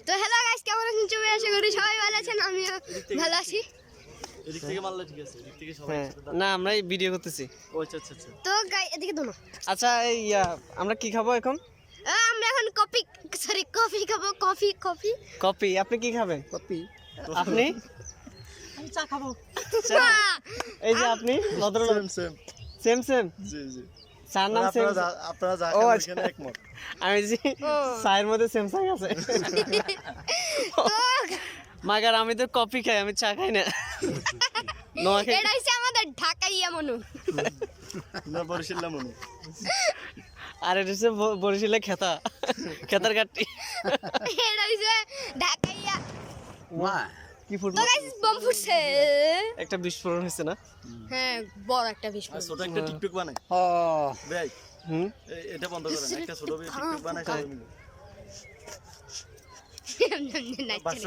তো hello guys, কেমন আছেন সবাই? আশা করি সবাই ভালো আছেন, আমিও ভালো আছি। এদিক থেকে মারলে ঠিক আছে, এদিক থেকে সবাই না আমরা ভিডিও করতেছি। ও আচ্ছা আচ্ছা আচ্ছা। তো গাই এদিকে দোনো। আচ্ছা এই আমরা কি খাবো এখন? আমরা এখন কফি খাবো। Coffee coffee. আপনি কি খাবেন? কপি আপনি? আমি চা খাবো। এই যে আপনি ভদ্রলোক। Same same same. জি জি। চার নাম সেম। আপনারা যা ও খান আচ্ছা। এখানে একমত। আমি জি চায়ের মধ্যে স্যামসাং আছে। তো মাগার আমি তো কফি খাই, আমি চা খাই না। নোয়াখালী এটা হচ্ছে আমাদের ঢাকাইয়া মনু। না বরিশাল মনে। আর এটা হচ্ছে বরিশালে খেতার কাটি। এটা হচ্ছে ঢাকাইয়া। কি ফুটবল? তো গাইস বম ফুটছে। একটা বিস্ফোরণ হয়েছে না? হ্যাঁ, বড় একটা বিস্ফোরণ। ছোট একটা টিকটক বানাই। ভাই হুম। এটা বন্ধ করেন, একটা ছোট টিকটক বানাই সবাই মিলে। নাচছে।